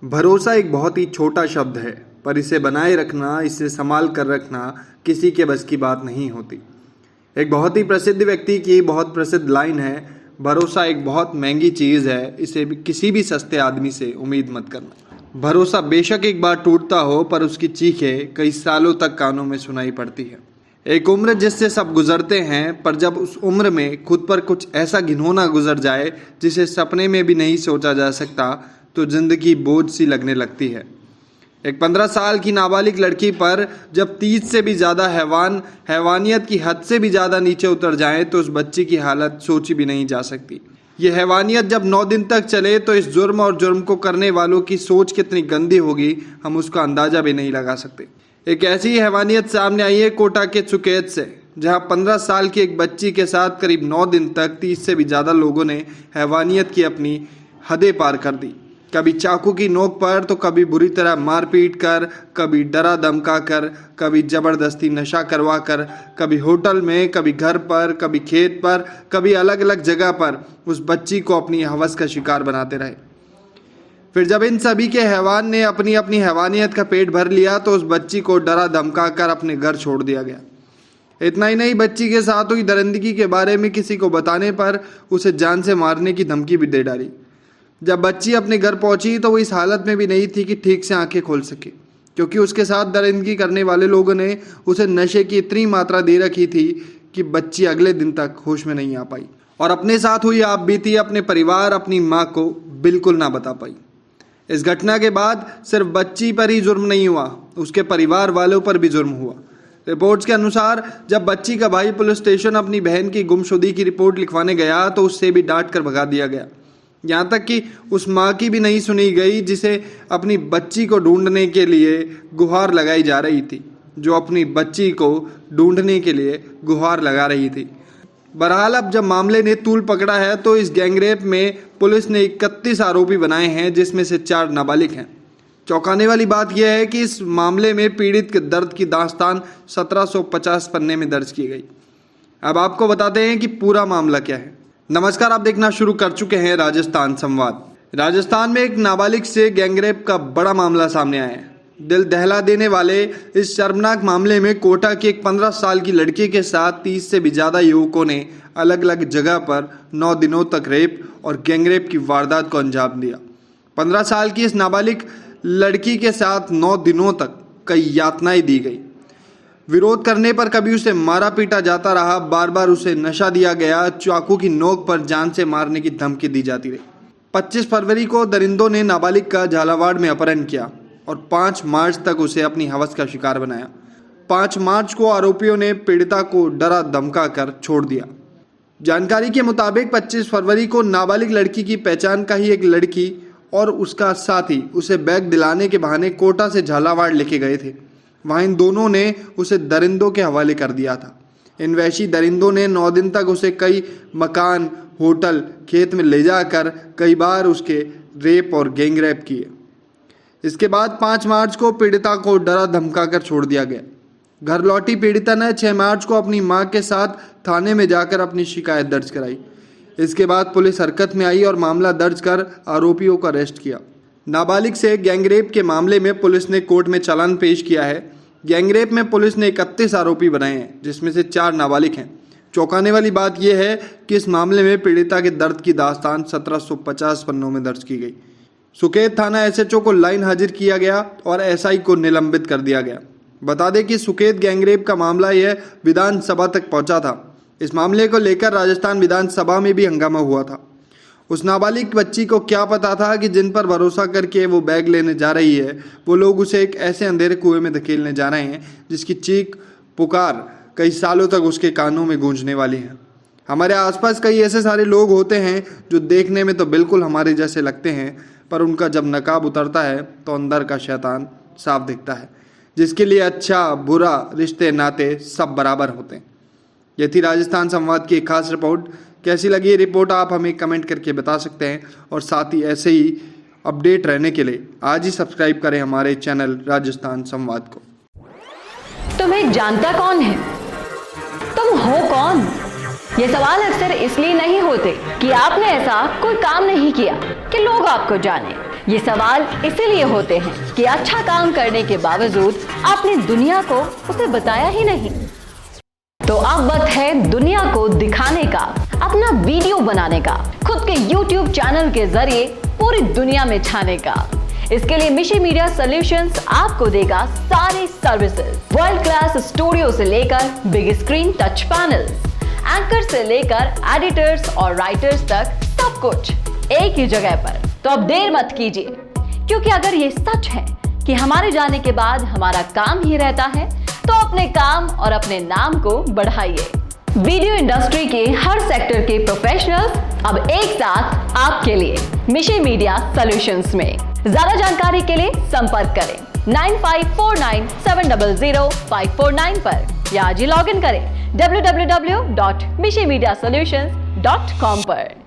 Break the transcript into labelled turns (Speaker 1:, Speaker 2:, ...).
Speaker 1: भरोसा एक बहुत ही छोटा शब्द है, पर इसे बनाए रखना, इसे संभाल कर रखना किसी के बस की बात नहीं होती। एक बहुत ही प्रसिद्ध व्यक्ति की बहुत प्रसिद्ध लाइन है, भरोसा एक बहुत महंगी चीज़ है, इसे भी किसी भी सस्ते आदमी से उम्मीद मत करना। भरोसा बेशक एक बार टूटता हो, पर उसकी चीखें कई सालों तक कानों में सुनाई पड़ती है। एक उम्र जिससे सब गुजरते हैं, पर जब उस उम्र में खुद पर कुछ ऐसा घिनौना गुजर जाए जिसे सपने में भी नहीं सोचा जा सकता, तो जिंदगी बोझ सी लगने लगती है। एक 15 साल की नाबालिग लड़की पर जब 30 से भी ज़्यादा हैवानियत की हद से भी ज़्यादा नीचे उतर जाए, तो उस बच्ची की हालत सोची भी नहीं जा सकती। ये हैवानियत जब 9 दिन तक चले, तो इस जुर्म और जुर्म को करने वालों की सोच कितनी गंदी होगी, हम उसका अंदाज़ा भी नहीं लगा सकते। एक ऐसी हैवानियत सामने आई है कोटा के सुकेत से, जहां 15 साल की एक बच्ची के साथ करीब 9 दिन तक 30 से भी ज़्यादा लोगों ने हैवानियत की अपनी हदें पार कर दी। कभी चाकू की नोक पर, तो कभी बुरी तरह मारपीट कर, कभी डरा धमका कर, कभी जबरदस्ती नशा करवा कर, कभी होटल में, कभी घर पर, कभी खेत पर, कभी अलग अलग जगह पर उस बच्ची को अपनी हवस का शिकार बनाते रहे। फिर जब इन सभी के हैवान ने अपनी अपनी हैवानियत का पेट भर लिया, तो उस बच्ची को डरा धमका कर अपने घर छोड़ दिया गया। इतना ही नहीं, बच्ची के साथ हुई दरिंदगी के बारे में किसी को बताने पर उसे जान से मारने की धमकी भी दे डाली। जब बच्ची अपने घर पहुंची, तो वो इस हालत में भी नहीं थी कि ठीक से आंखें खोल सके, क्योंकि उसके साथ दरिंदगी करने वाले लोगों ने उसे नशे की इतनी मात्रा दे रखी थी कि बच्ची अगले दिन तक होश में नहीं आ पाई और अपने साथ हुई आप बीती अपने परिवार, अपनी माँ को बिल्कुल ना बता पाई। इस घटना के बाद सिर्फ बच्ची पर ही जुर्म नहीं हुआ, उसके परिवार वालों पर भी जुर्म हुआ। रिपोर्ट्स के अनुसार जब बच्ची का भाई पुलिस स्टेशन अपनी बहन की गुमशुदगी की रिपोर्ट लिखवाने गया, तो उससे भी डांट कर भगा दिया गया। यहाँ तक कि उस माँ की भी नहीं सुनी गई जिसे अपनी बच्ची को ढूंढने के लिए गुहार लगाई जा रही थी, जो अपनी बच्ची को ढूंढने के लिए गुहार लगा रही थी। बहरहाल अब जब मामले ने तूल पकड़ा है, तो इस गैंगरेप में पुलिस ने 31 आरोपी बनाए हैं, जिसमें से 4 नाबालिग हैं। चौंकाने वाली बात यह है कि इस मामले में पीड़ित के दर्द की दास्तान 1750 पन्ने में दर्ज की गई। अब आपको बताते हैं कि पूरा मामला क्या है। नमस्कार, आप देखना शुरू कर चुके हैं राजस्थान संवाद। राजस्थान में एक नाबालिग से गैंगरेप का बड़ा मामला सामने आया है। दिल दहला देने वाले इस शर्मनाक मामले में कोटा की एक 15 साल की लड़की के साथ 30 से भी ज़्यादा युवकों ने अलग अलग जगह पर 9 दिनों तक रेप और गैंगरेप की वारदात को अंजाम दिया। 15 साल की इस नाबालिग लड़की के साथ 9 दिनों तक कई यातनाएं दी गई। विरोध करने पर कभी उसे मारा पीटा जाता रहा, बार बार उसे नशा दिया गया, चाकू की नोक पर जान से मारने की धमकी दी जाती रही। 25 फरवरी को दरिंदों ने नाबालिग का झालावाड़ में अपहरण किया और 5 मार्च तक उसे अपनी हवस का शिकार बनाया। 5 मार्च को आरोपियों ने पीड़िता को डरा धमका कर छोड़ दिया। जानकारी के मुताबिक 25 फरवरी को नाबालिग लड़की की पहचान का ही एक लड़की और उसका साथी उसे बैग दिलाने के बहाने कोटा से झालावाड़ लेके गए थे। वहाँ इन दोनों ने उसे दरिंदों के हवाले कर दिया था। इन वैशी दरिंदों ने 9 दिन तक उसे कई मकान, होटल, खेत में ले जाकर कई बार उसके रेप और गैंगरेप किए। इसके बाद 5 मार्च को पीड़िता को डरा धमका कर छोड़ दिया गया। घर लौटी पीड़िता ने 6 मार्च को अपनी मां के साथ थाने में जाकर अपनी शिकायत दर्ज कराई। इसके बाद पुलिस हरकत में आई और मामला दर्ज कर आरोपियों को अरेस्ट किया। नाबालिग से गैंगरेप के मामले में पुलिस ने कोर्ट में चालान पेश किया है। गैंगरेप में पुलिस ने 31 आरोपी बनाए हैं, जिसमें से 4 नाबालिग हैं। चौंकाने वाली बात यह है कि इस मामले में पीड़िता के दर्द की दास्तान 1750 पन्नों में दर्ज की गई। सुकेत थाना एसएचओ को लाइन हाजिर किया गया और एसआई को निलंबित कर दिया गया। बता दें कि सुकेत गैंगरेप का मामला यह विधानसभा तक पहुंचा था। इस मामले को लेकर राजस्थान विधानसभा में भी हंगामा हुआ था। उस नाबालिग बच्ची को क्या पता था कि जिन पर भरोसा करके वो बैग लेने जा रही है, वो लोग उसे एक ऐसे अंधेरे कुएं में धकेलने जा रहे हैं जिसकी चीख पुकार कई सालों तक उसके कानों में गूंजने वाली है। हमारे आसपास कई ऐसे सारे लोग होते हैं जो देखने में तो बिल्कुल हमारे जैसे लगते हैं, पर उनका जब नकाब उतरता है तो अंदर का शैतान साफ दिखता है, जिसके लिए अच्छा बुरा रिश्ते नाते सब बराबर होते हैं। यह थी राजस्थान संवाद की एक खास रिपोर्ट। कैसी लगी ये रिपोर्ट आप हमें कमेंट करके बता सकते हैं, और साथ ही ऐसे ही अपडेट रहने के लिए आज ही सब्सक्राइब करें हमारे चैनल राजस्थान संवाद को।
Speaker 2: तुम्हें जानता कौन है? तुम हो कौन? ये सवाल अक्सर इसलिए नहीं होते कि आपने ऐसा कोई काम नहीं किया कि लोग आपको जाने, ये सवाल इसीलिए होते हैं कि अच्छा काम करने के बावजूद आपने दुनिया को उसे बताया ही नहीं। तो अब वक्त है दुनिया को दिखाने का, अपना वीडियो बनाने का, खुद के YouTube चैनल के जरिए पूरी दुनिया में छाने का। इसके लिए मिशी मीडिया सॉल्यूशंस आपको देगा सारे सर्विसेज, वर्ल्ड क्लास स्टूडियो से लेकर big screen touch panels, anchor से लेकर एडिटर्स और राइटर्स तक, सब कुछ एक ही जगह पर। तो अब देर मत कीजिए, क्योंकि अगर ये सच है कि हमारे जाने के बाद हमारा काम ही रहता है, तो अपने काम और अपने नाम को बढ़ाइए। वीडियो इंडस्ट्री के हर सेक्टर के प्रोफेशनल्स अब एक साथ आपके लिए मिशी मीडिया सॉल्यूशंस में। ज्यादा जानकारी के लिए संपर्क करें 9549700549 पर या आज ही लॉग इन करें www.mishimediasolutions.com पर।